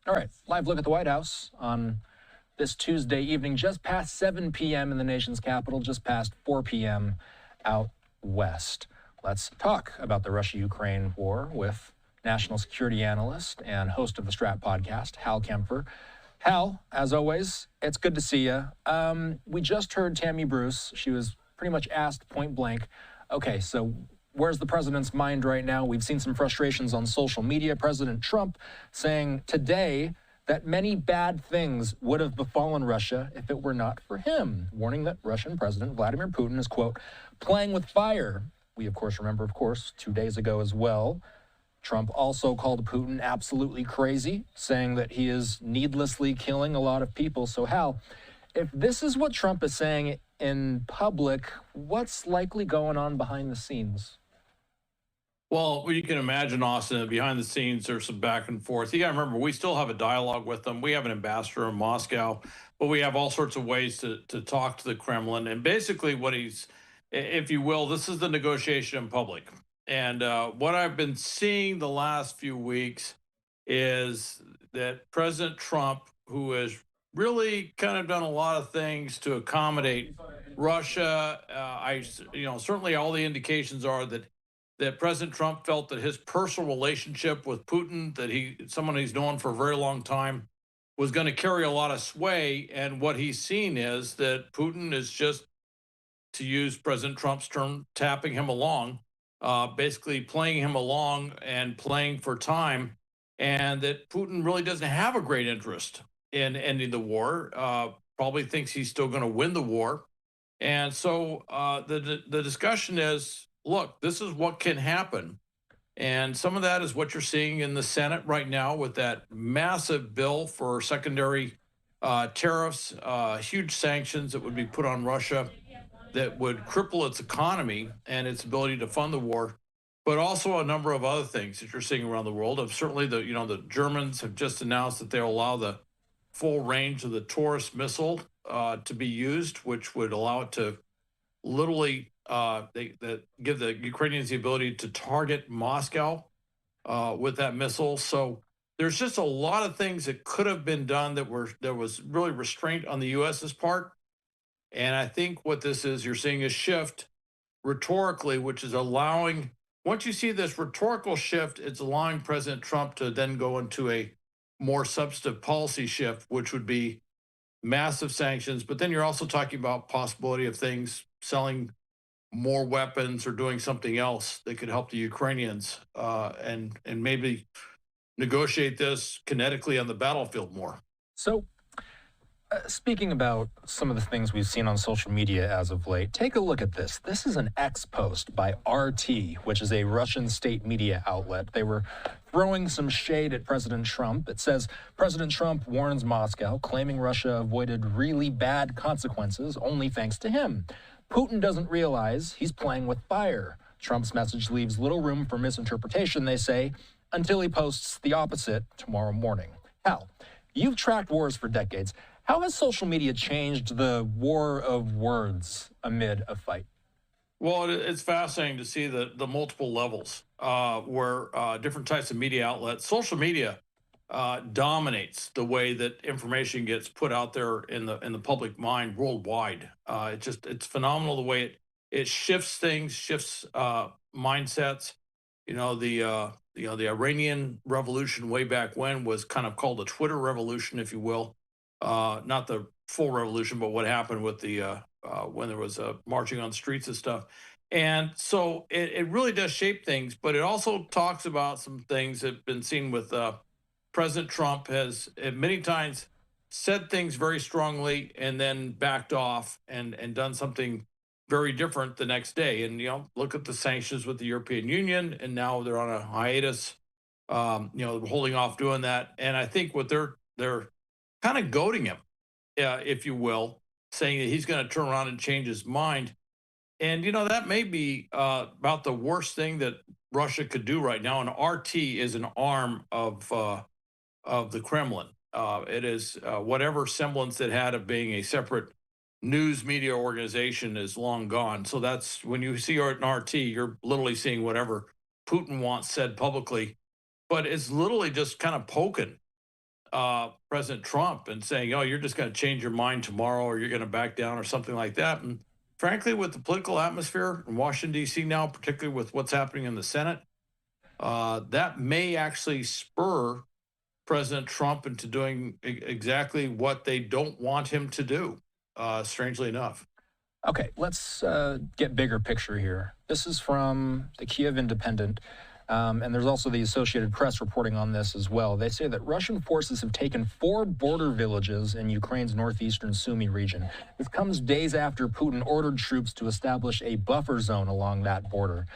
All right, live look at the White House on this Tuesday evening, just past 7 p.m. in the nation's capital, just past 4 p.m. out west. Let's talk about the Russia-Ukraine war with national security analyst and host of the Strat podcast, Hal Kempfer. Hal, as always, it's good to see you. We just heard Tammy Bruce. She was pretty much asked point blank, okay, so where's the president's mind right now? We've seen some frustrations on social media. President Trump saying today that many bad things would have befallen Russia if it were not for him, warning that Russian President Vladimir Putin is, quote, playing with fire. We, of course, remember, 2 days ago as well, Trump also called Putin absolutely crazy, saying that he is needlessly killing a lot of people. So, Hal, if this is what Trump is saying in public, what's likely going on behind the scenes? Well, you can imagine, Austin, behind the scenes, there's some back and forth. You got to remember, we still have a dialogue with them. We have an ambassador in Moscow, but we have all sorts of ways to talk to the Kremlin. And basically what he's, if you will, this is the negotiation in public. And what I've been seeing the last few weeks is that President Trump, who has really kind of done a lot of things to accommodate Russia, certainly all the indications are that President Trump felt that his personal relationship with Putin, that someone he's known for a very long time, was going to carry a lot of sway. And what he's seen is that Putin is just, to use President Trump's term, tapping him along, basically playing him along and playing for time, and that Putin really doesn't have a great interest in ending the war, probably thinks he's still going to win the war. And so the discussion is, look, this is what can happen. And some of that is what you're seeing in the Senate right now with that massive bill for secondary tariffs, huge sanctions that would be put on Russia that would cripple its economy and its ability to fund the war, but also a number of other things that you're seeing around the world. Certainly the Germans have just announced that they'll allow the full range of the Taurus missile to be used, which would allow it to literally give the Ukrainians the ability to target Moscow with that missile. So there's just a lot of things that could have been done that was really restraint on the U.S.'s part. And I think what this is, you're seeing a shift rhetorically, which is allowing, once you see this rhetorical shift, it's allowing President Trump to then go into a more substantive policy shift, which would be massive sanctions. But then you're also talking about possibility of things selling more weapons or doing something else that could help the Ukrainians and maybe negotiate this kinetically on the battlefield more. So, speaking about some of the things we've seen on social media as of late, take a look at this. This is an X post by RT, which is a Russian state media outlet. They were throwing some shade at President Trump. It says, President Trump warns Moscow, claiming Russia avoided really bad consequences only thanks to him. Putin doesn't realize he's playing with fire. Trump's message leaves little room for misinterpretation, they say, until he posts the opposite tomorrow morning. Hal, you've tracked wars for decades. How has social media changed the war of words amid a fight? Well, it's fascinating to see the multiple levels where different types of media outlets, social media dominates the way that information gets put out there in the public mind worldwide. It's phenomenal the way it shifts things, shifts mindsets. The Iranian revolution way back when was kind of called the Twitter revolution, if you will. Not the full revolution, but what happened with the when there was marching on streets and stuff. And so it really does shape things, but it also talks about some things that have been seen with President Trump has many times said things very strongly and then backed off and done something very different the next day. And, look at the sanctions with the European Union, and now they're on a hiatus, holding off doing that. And I think what they're kind of goading him, if you will, saying that he's going to turn around and change his mind. And, that may be about the worst thing that Russia could do right now. And RT is an arm of the Kremlin. It is whatever semblance it had of being a separate news media organization is long gone. So that's when you see an RT, you're literally seeing whatever Putin wants said publicly, but it's literally just kind of poking President Trump and saying, "Oh, you're just going to change your mind tomorrow, or you're going to back down, or something like that." And frankly, with the political atmosphere in Washington D.C. now, particularly with what's happening in the Senate, that may actually spur President Trump into doing exactly what they don't want him to do. Strangely enough. Okay, let's get bigger picture here. This is from the Kyiv Independent, and there's also the Associated Press reporting on this as well. They say that Russian forces have taken 4 border villages in Ukraine's northeastern Sumy region. This comes days after Putin ordered troops to establish a buffer zone along that border.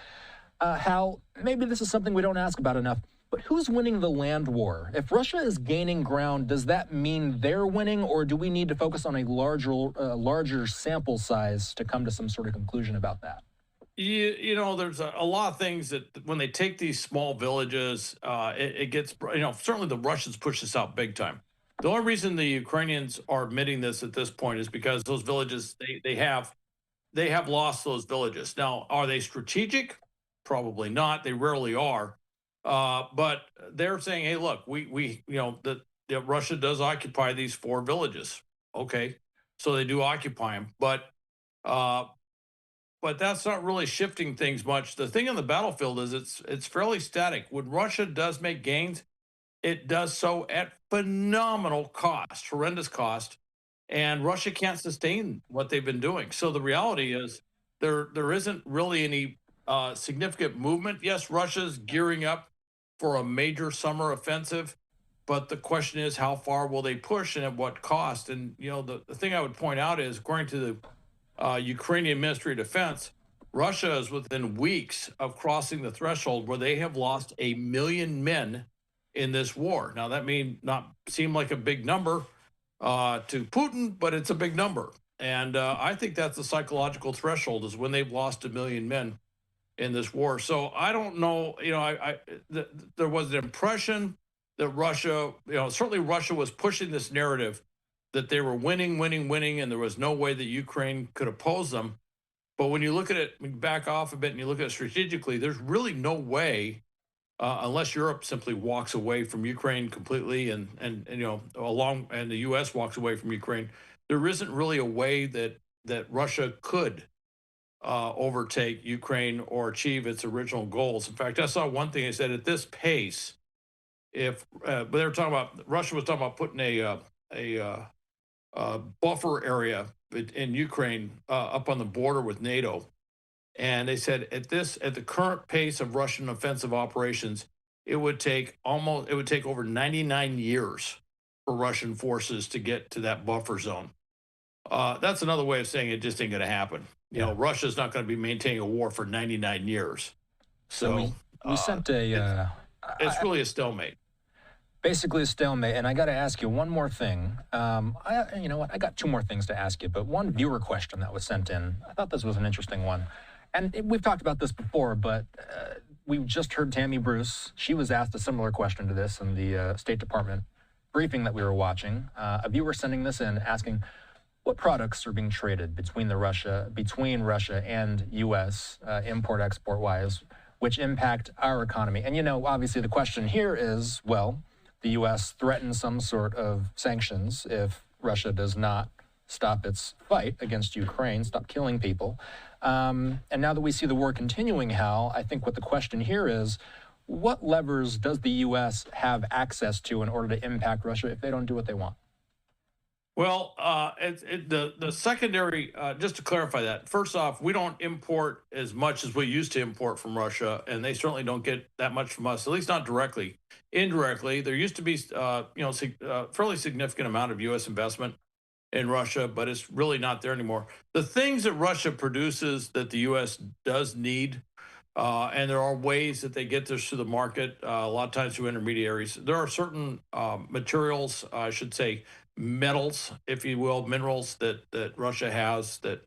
Hal, maybe this is something we don't ask about enough, but who's winning the land war? If Russia is gaining ground, does that mean they're winning, or do we need to focus on a larger sample size to come to some sort of conclusion about that? There's a lot of things that when they take these small villages, it gets, certainly the Russians push this out big time. The only reason the Ukrainians are admitting this at this point is because those villages, they have lost those villages. Now, are they strategic? Probably not. They rarely are. But they're saying, hey, look, we that Russia does occupy these 4 villages. Okay, so they do occupy them, uh, but that's not really shifting things much. The thing on the battlefield is it's fairly static. When Russia does make gains, it does so at phenomenal cost, horrendous cost, and Russia can't sustain what they've been doing. So the reality is there isn't really any significant movement. Yes, Russia's gearing up for a major summer offensive, but the question is how far will they push and at what cost? And the thing I would point out is, according to the Ukrainian Ministry of Defense, Russia is within weeks of crossing the threshold where they have lost 1 million men in this war. Now, that may not seem like a big number to Putin, but it's a big number. And I think that's the psychological threshold, is when they've lost 1 million men in this war. So I don't know. There was an impression that Russia, certainly Russia was pushing this narrative that they were winning, winning, winning, and there was no way that Ukraine could oppose them. But when you look at it, back off a bit, and you look at it strategically, there's really no way, unless Europe simply walks away from Ukraine completely, and the U.S. walks away from Ukraine. There isn't really a way that Russia could overtake Ukraine or achieve its original goals. In fact, I saw one thing. They said at this pace, if but they were talking about, Russia was talking about putting a buffer area in Ukraine up on the border with NATO. And they said at the current pace of Russian offensive operations, it would take over 99 years for Russian forces to get to that buffer zone. That's another way of saying it just ain't going to happen. Russia's not going to be maintaining a war for 99 years. So we sent it's really a stalemate. Basically a stalemate. And I got to ask you one more thing. You know what? I got 2 more things to ask you, but one viewer question that was sent in, I thought this was an interesting one. And we've talked about this before, but we just heard Tammy Bruce. She was asked a similar question to this in the State Department briefing that we were watching. A viewer sending this in asking, what products are being traded between Russia and U.S. Import-export wise, which impact our economy? And obviously the question here is, well, the U.S. threatens some sort of sanctions if Russia does not stop its fight against Ukraine, stop killing people. And now that we see the war continuing, Hal, I think what the question here is, what levers does the U.S. have access to in order to impact Russia if they don't do what they want? Well, the secondary, just to clarify that, first off, we don't import as much as we used to import from Russia, and they certainly don't get that much from us, at least not directly. Indirectly, there used to be, fairly significant amount of U.S. investment in Russia, but it's really not there anymore. The things that Russia produces that the U.S. does need, and there are ways that they get this to the market, a lot of times through intermediaries. There are certain materials, I should say, metals, if you will, minerals that Russia has that,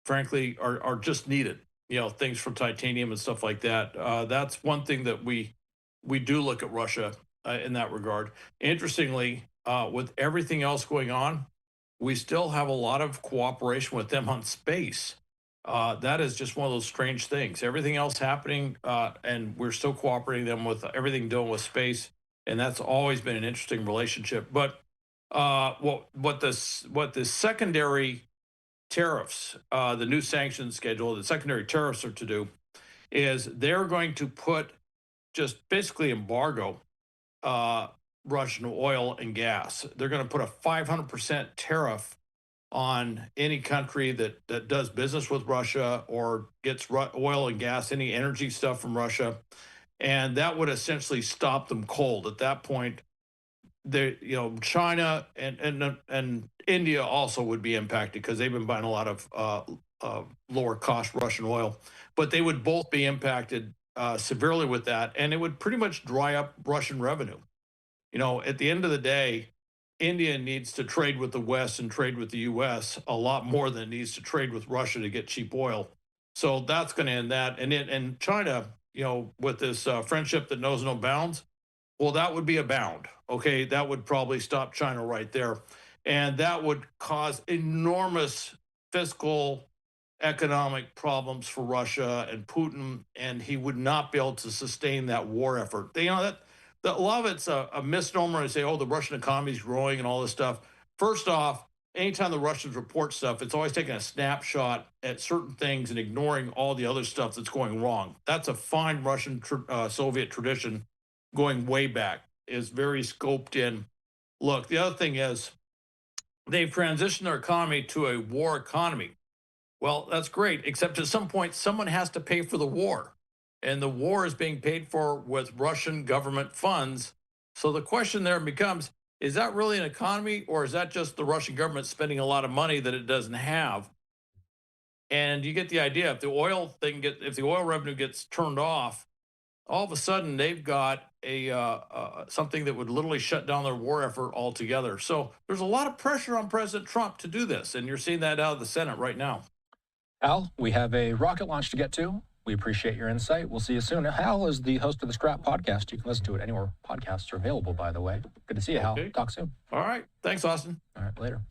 frankly, are just needed. Things from titanium and stuff like that. That's one thing that we do look at Russia in that regard. Interestingly, with everything else going on, we still have a lot of cooperation with them on space. That is just one of those strange things. Everything else happening, and we're still cooperating them with everything dealing with space. and that's always been an interesting relationship. But what the secondary tariffs, the new sanctions schedule, the secondary tariffs are to do is they're going to put just basically embargo Russian oil and gas. They're going to put a 500% tariff on any country that does business with Russia or gets oil and gas, any energy stuff from Russia, and that would essentially stop them cold. At that point, China and India also would be impacted because they've been buying a lot of lower cost Russian oil, but they would both be impacted severely with that, and it would pretty much dry up Russian revenue. At the end of the day, India needs to trade with the West and trade with the U.S. a lot more than it needs to trade with Russia to get cheap oil. So that's going to end that. And China, with this friendship that knows no bounds, well, that would be a bound. Okay, that would probably stop China right there. And that would cause enormous fiscal, economic problems for Russia and Putin, and he would not be able to sustain that war effort. A lot of it's a misnomer to say, oh, the Russian economy is growing and all this stuff. First off, anytime the Russians report stuff, it's always taking a snapshot at certain things and ignoring all the other stuff that's going wrong. That's a fine Russian Soviet tradition going way back, is very scoped in. Look, the other thing is they've transitioned their economy to a war economy. Well, that's great, except at some point, someone has to pay for the war. And the war is being paid for with Russian government funds. So the question there becomes, is that really an economy, or is that just the Russian government spending a lot of money that it doesn't have? And you get the idea. If the oil revenue gets turned off, all of a sudden they've got something that would literally shut down their war effort altogether. So there's a lot of pressure on President Trump to do this, and you're seeing that out of the Senate right now. Hal, we have a rocket launch to get to. We appreciate your insight. We'll see you soon. Hal is the host of the Scrap podcast. You can listen to it anywhere podcasts are available, by the way. Good to see you, Hal. Talk soon. All right. Thanks, Austin. All right, later.